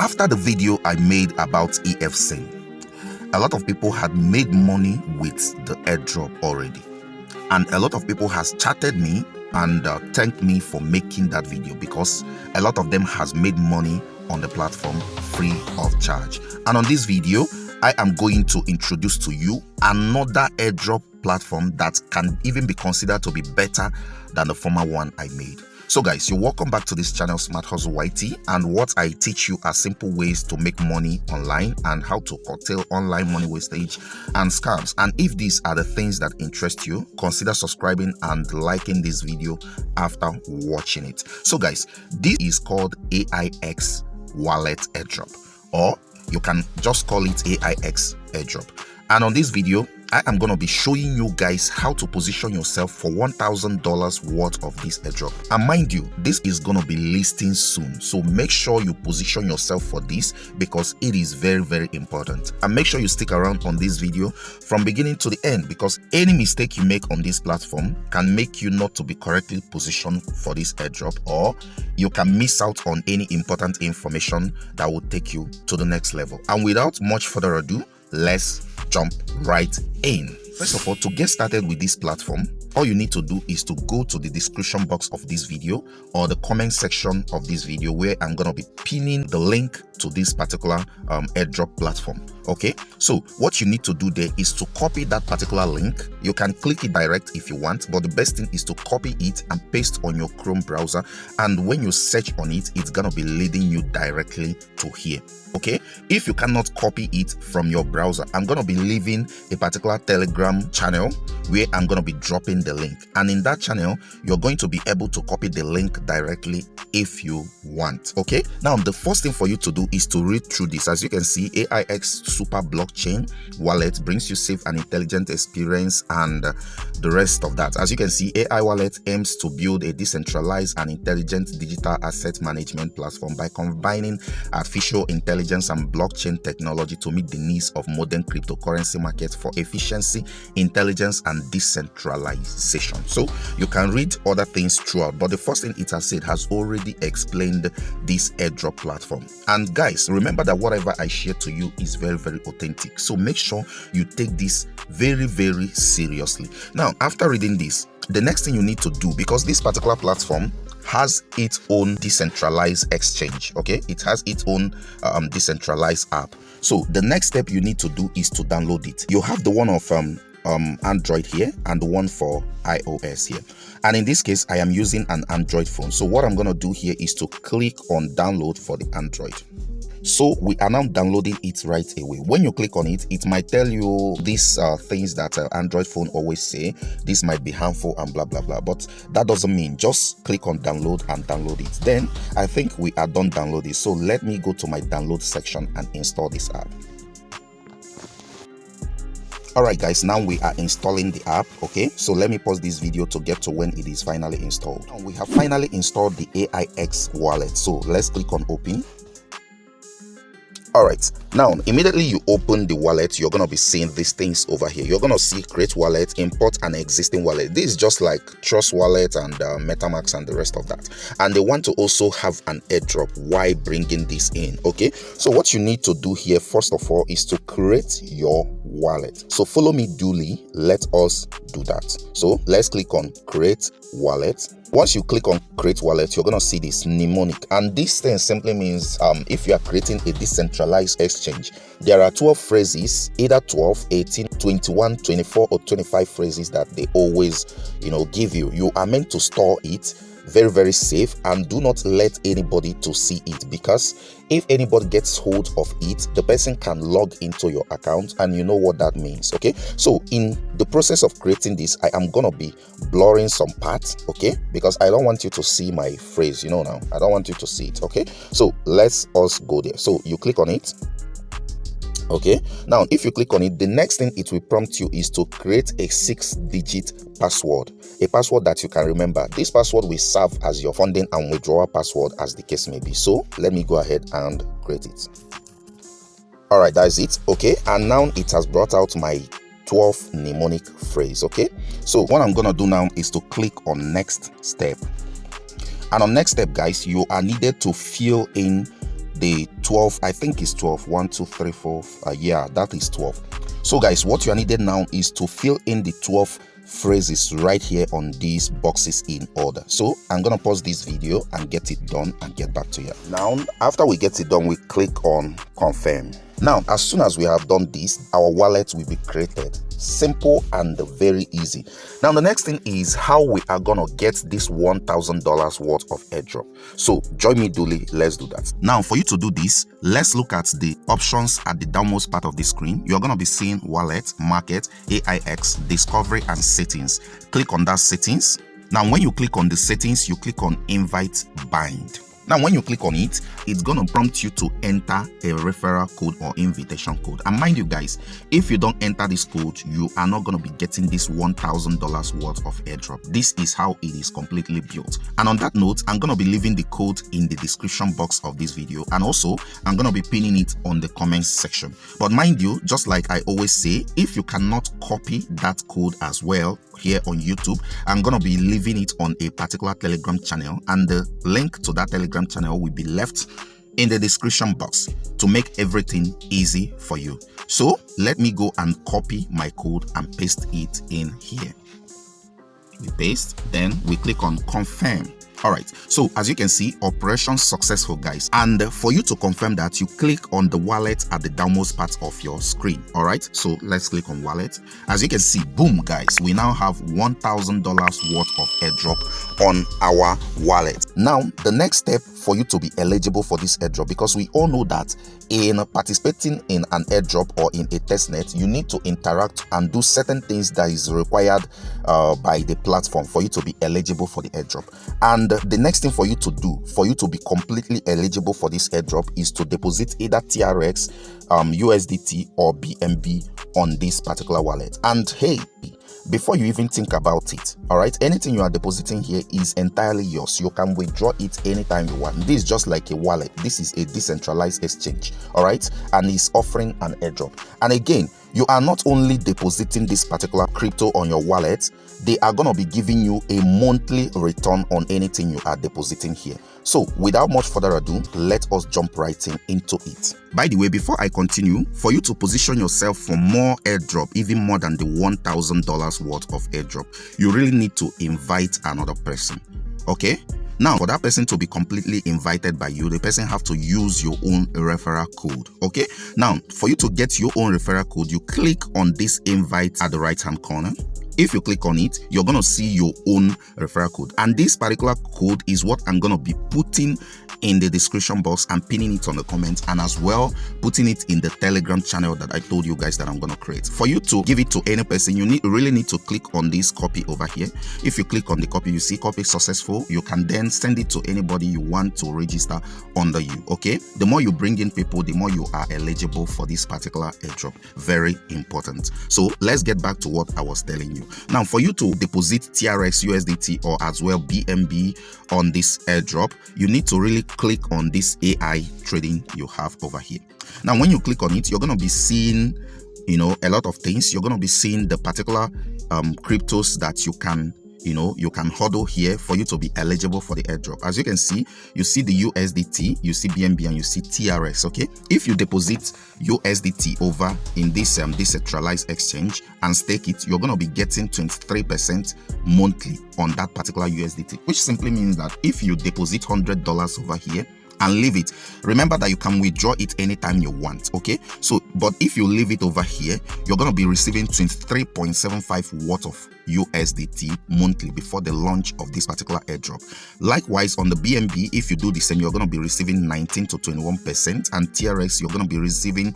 After the video I made about EFSIN, a lot of people had made money with the airdrop already, and a lot of people has chatted me and thanked me for making that video, because a lot of them has made money on the platform free of charge. And on this video I am going to introduce to you another airdrop platform that can even be considered to be better than the former one I made. So guys, you're welcome back to this channel, Smart Hustle YT, and what I teach you are simple ways to make money online and how to curtail online money wastage and scams. And if these are the things that interest you, consider subscribing and liking this video after watching it. So guys, this is called AIX Wallet Airdrop, or you can just call it AIX Airdrop. And on this video, I am going to be showing you guys how to position yourself for $1,000 worth of this airdrop. And mind you, this is going to be listing soon. So make sure you position yourself for this, because it is very, very important. And make sure you stick around on this video from beginning to the end, because any mistake you make on this platform can make you not to be correctly positioned for this airdrop, or you can miss out on any important information that will take you to the next level. And without much further ado, let's jump right in. First of all, to get started with this platform, all you need to do is to go to the description box of this video or the comment section of this video, where I'm going to be pinning the link to this particular airdrop platform. Okay, so what you need to do there is to copy that particular link. You can click it direct if you want, but the best thing is to copy it and paste on your Chrome browser, and when you search on it, it's gonna be leading you directly to here. Okay, if you cannot copy it from your browser, I'm gonna be leaving a particular Telegram channel where I'm gonna be dropping the link, and in that channel you're going to be able to copy the link directly if you want. Okay, now the first thing for you to do is to read through this. As you can see, AIX Super Blockchain Wallet brings you safe and intelligent experience and the rest of that. As you can see, AI Wallet aims to build a decentralized and intelligent digital asset management platform by combining artificial intelligence and blockchain technology to meet the needs of modern cryptocurrency markets for efficiency, intelligence, and decentralization. So you can read other things throughout, but the first thing it has said has already explained this airdrop platform. And guys, remember that whatever I share to you is very, very authentic. So make sure you take this very, very seriously. Now, after reading this, the next thing you need to do, because this particular platform has its own decentralized exchange, okay, it has its own decentralized app. So the next step you need to do is to download it. You have the one of Android here and the one for iOS here, and in this case I am using an Android phone. So what I'm going to do here is to click on download for the Android. So we are now downloading it right away. When you click on it, it might tell you these things that Android phone always say, this might be harmful and blah blah blah, but that doesn't mean. Just click on download and download it. Then I think we are done downloading, so let me go to my download section and install this app. Alright guys, now we are installing the app. Okay, so let me pause this video to get to when it is finally installed. Now we have finally installed the AIX wallet, so let's click on open. Alright, now immediately you open the wallet, you're going to be seeing these things over here. You're going to see create wallet, import an existing wallet. This is just like Trust Wallet and MetaMask and the rest of that. And they want to also have an airdrop while bringing this in. Okay, so what you need to do here first of all is to create your wallet. So follow me duly, let us do that. So let's click on create wallet. Once you click on create wallet, you're going to see this mnemonic, and this thing simply means if you are creating a decentralized exchange, there are 12 phrases, either 12, 18, 21, 24 or 25 phrases that they always give you. You are meant to store it very, very safe, and do not let anybody to see it, because if anybody gets hold of it, the person can log into your account, and you know what that means. Okay, so in the process of creating this, I am gonna be blurring some parts, okay, because I don't want you to see my phrase, now I don't want you to see it. Okay, so let's us go there. So you click on it. Okay, now if you click on it, the next thing it will prompt you is to create a 6-digit password, a password that you can remember. This password will serve as your funding and withdrawal password, as the case may be. So let me go ahead and create it. All right, that's it. Okay, and now it has brought out my 12 mnemonic phrase. Okay, so what I'm gonna do now is to click on next step, and on next step, guys, you are needed to fill in the 12, I think it's 12. 1 2 3 4 yeah, that is 12. So guys, what you are needed now is to fill in the 12 phrases right here on these boxes in order. So I'm gonna pause this video and get it done and get back to you. Now after we get it done, we click on confirm. Now as soon as we have done this, our wallet will be created. Simple and very easy. Now the next thing is how we are gonna get this $1,000 worth of airdrop. So join me, Dooley, let's do that. Now for you to do this, let's look at the options at the downmost part of the screen. You're gonna be seeing wallet, market, AIX, discovery, and settings. Click on that settings. Now when you click on the settings, you click on invite bind. Now when you click on it, it's going to prompt you to enter a referral code or invitation code. And mind you guys, if you don't enter this code, you are not going to be getting this $1,000 worth of airdrop. This is how it is completely built. And on that note, I'm going to be leaving the code in the description box of this video, and also I'm going to be pinning it on the comments section. But mind you, just like I always say, if you cannot copy that code as well here on YouTube, I'm going to be leaving it on a particular Telegram channel, and the link to that Telegram channel will be left in the description box to make everything easy for you. So let me go and copy my code and paste it in here. We paste, then we click on confirm. All right, so as you can see, operation successful, guys. And for you to confirm that, you click on the wallet at the downmost part of your screen. All right, so let's click on wallet. As you can see, boom, guys, we now have $1,000 worth of airdrop on our wallet. Now the next step for you to be eligible for this airdrop, because we all know that in participating in an airdrop or in a testnet, you need to interact and do certain things that is required by the platform for you to be eligible for the airdrop. And the next thing for you to do, for you to be completely eligible for this airdrop, is to deposit either TRX, USDT, or BNB on this particular wallet. And hey, before you even think about it, all right, anything you are depositing here is entirely yours. You can withdraw it anytime you want. This is just like a wallet. This is a decentralized exchange, all right, and it's offering an airdrop. And again, you are not only depositing this particular crypto on your wallet, they are going to be giving you a monthly return on anything you are depositing here. So without much further ado, let us jump right into it. By the way, before I continue, for you to position yourself for more airdrop, even more than the $1,000 worth of airdrop, you really need to invite another person. Okay? Now, for that person to be completely invited by you, the person have to use your own referral code. Okay? Now, for you to get your own referral code, you click on this invite at the right-hand corner. If you click on it, you're going to see your own referral code. And this particular code is what I'm going to be putting in the description box and pinning it on the comments, and as well putting it in the Telegram channel that I told you guys that I'm going to create. For you to give it to any person, you really need to click on this copy over here. If you click on the copy, you see copy successful. You can then send it to anybody you want to register under you. Okay? The more you bring in people, the more you are eligible for this particular airdrop. Very important. So let's get back to what I was telling you. Now, for you to deposit TRX, USDT, or as well BNB on this airdrop, you need to really click on this AI trading you have over here. Now, when you click on it, you're going to be seeing, you know, a lot of things. You're going to be seeing the particular cryptos that you can, you know, you can hodl here for you to be eligible for the airdrop. As you can see, you see the USDT, you see BNB, and you see TRX. Okay, if you deposit USDT over in this decentralized exchange and stake it, you're going to be getting 23% monthly on that particular USDT, which simply means that if you deposit $100 over here and leave it, remember that you can withdraw it anytime you want. Okay, so but if you leave it over here, you're going to be receiving 23.75 worth of USDT monthly before the launch of this particular airdrop. Likewise, on the BNB, if you do the same, you're going to be receiving 19 to 21%, and TRX, you're going to be receiving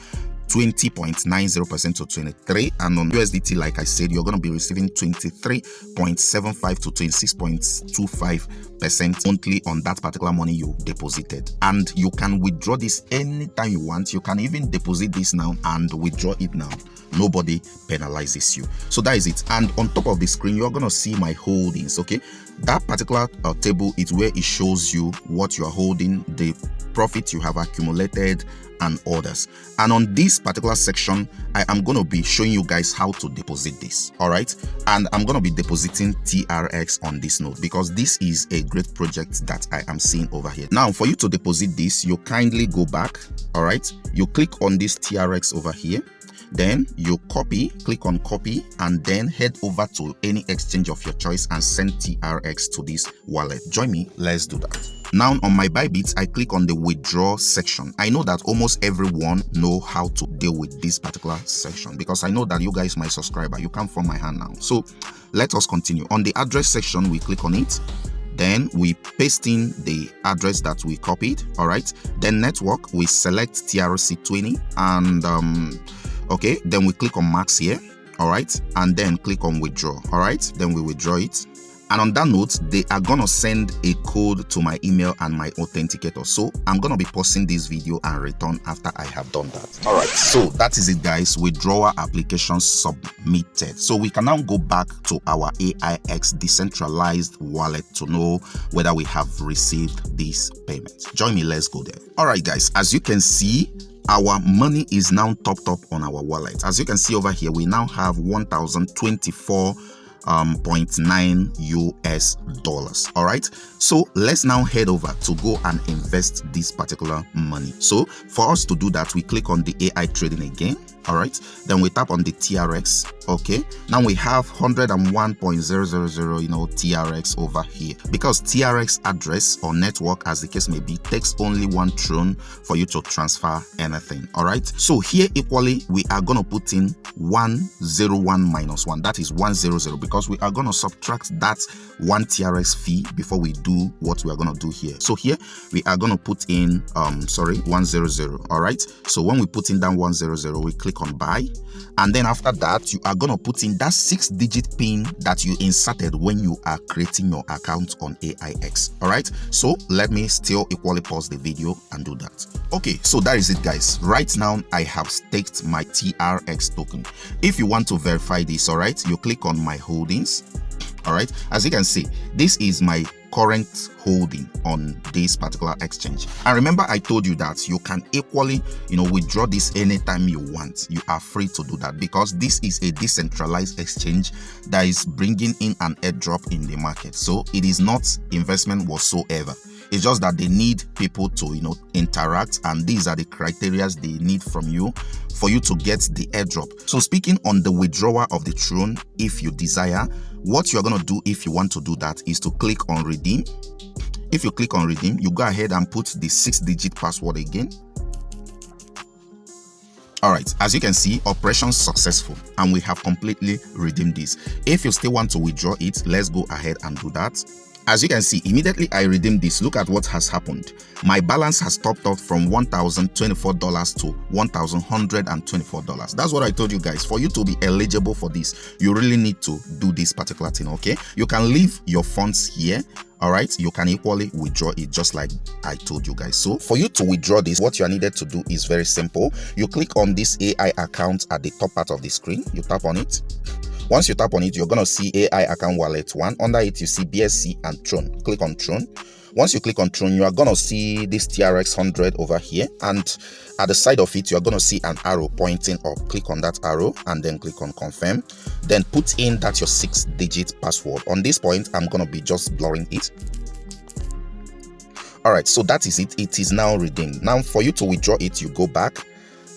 20.90% to 23, and on USDT, like I said, you're going to be receiving 23.75 to 26.25% monthly on that particular money you deposited. And you can withdraw this anytime you want. You can even deposit this now and withdraw it now. Nobody penalizes you. So that is it. And on top of the screen, you're going to see my holdings. Okay, that particular table is where it shows you what you are holding, the profit you have accumulated, and others. And on this this particular section, I am going to be showing you guys how to deposit this. All right, and I'm going to be depositing TRX on this node because this is a great project that I am seeing over here. Now for you to deposit this, you kindly go back. All right, you click on this TRX over here, then you click on copy, and then head over to any exchange of your choice and send TRX to this wallet. Join me, let's do that. Now on my Bybit, I click on the withdraw section. I know that almost everyone know how to deal with this particular section because I know that you guys, my subscriber, you come from my hand now. So let us continue. On the address section, we click on it. Then we paste in the address that we copied. All right. Then network, we select TRC20 and okay, then we click on max here. All right, and then click on withdraw. All right, then we withdraw it. And on that note, they are gonna send a code to my email and my authenticator. So I'm gonna be pausing this video and return after I have done that. All right, so that is it, guys. Withdrawal application submitted. So we can now go back to our AIX decentralized wallet to know whether we have received this payment. Join me, let's go there. All right, guys, as you can see, our money is now topped up on our wallet. As you can see over here, we now have 1,024.9 US dollars. All right, so let's now head over to go and invest this particular money. So for us to do that, we click on the AI trading again. All right, then we tap on the TRX. Okay, now we have 101.000 TRX over here because TRX address or network, as the case may be, takes only one tron for you to transfer anything. All right, so here equally we are going to put in 101 minus 1, that is 100, because we are going to subtract that one TRX fee before we do what we are going to do here. So here we are going to put in 100. All right, so when we put in that 100, we click on buy, and then after that you are going to put in that 6-digit pin that you inserted when you are creating your account on AIX. All right, so let me still equally pause the video and do that. Okay, so that is it, guys. Right now I have staked my TRX token. If you want to verify this, all right, you click on my holdings. All right, as you can see, this is my current holding on this particular exchange. And remember, I told you that you can equally withdraw this anytime you want. You are free to do that because this is a decentralized exchange that is bringing in an airdrop in the market. So it is not investment whatsoever. It's just that they need people to interact, and these are the criteria they need from you for you to get the airdrop. So speaking on the withdrawal of the Tron, if you desire, what you're going to do if you want to do that is to click on redeem. If you click on redeem, you go ahead and put the 6-digit password again. All right, as you can see, operation successful, and we have completely redeemed this. If you still want to withdraw it, let's go ahead and do that. As you can see, immediately I redeemed this. Look at what has happened. My balance has topped up from $1,024 to $1,124. That's what I told you guys. For you to be eligible for this, you really need to do this particular thing. Okay, you can leave your funds here. All right, you can equally withdraw it just like I told you guys. So for you to withdraw this, what you are needed to do is very simple. You click on this AI account at the top part of the screen. You tap on it. Once you tap on it, you're going to see AI account wallet 1. Under it, you see BSC and Tron. Click on Tron. Once you click on Tron, you are going to see this TRX 100 over here. And at the side of it, you are going to see an arrow pointing up. Click on that arrow and then click on confirm. Then put in that your 6-digit password. On this point, I'm going to be just blurring it. All right, so that is it. It is now redeemed. Now for you to withdraw it, you go back.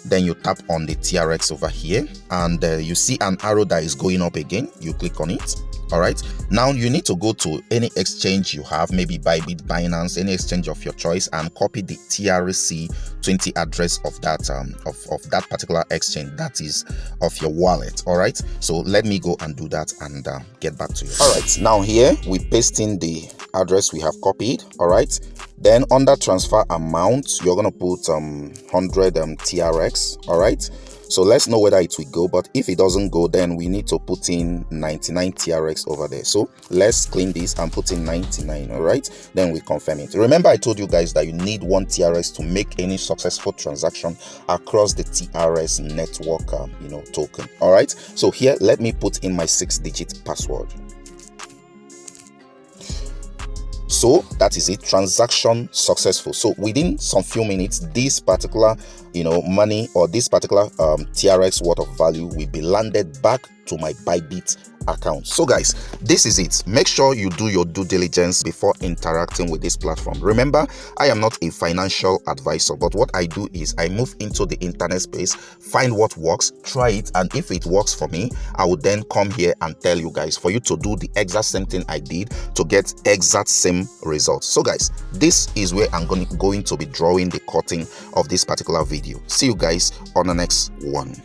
Then you tap on the TRX over here, and you see an arrow that is going up again. You click on it. All right, now you need to go to any exchange you have, maybe Bybit, Binance, any exchange of your choice, and copy the TRC20 address of that of that particular exchange, that is of your wallet. All right, so let me go and do that and get back to you. All right, now here we paste in the address we have copied. All right, then under transfer amount, you're gonna put 100 TRX. All right, so let's know whether it will go, but if it doesn't go, then we need to put in 99 TRX over there. So let's clean this and put in 99. All right, then we confirm it. Remember, I told you guys that you need 1 TRX to make any successful transaction across the TRS network token. All right, so here let me put in my 6-digit password. So that is it, transaction successful. So within some few minutes, this particular money or this particular TRX worth of value will be landed back to my Bybit account. So guys, this is it. Make sure you do your due diligence before interacting with this platform. Remember, I am not a financial advisor, but what I do is I move into the internet space, find what works, try it, and if it works for me, I will then come here and tell you guys for you to do the exact same thing I did to get exact same results. So guys, this is where I'm going to be drawing the curtain of this particular video. See you guys on the next one.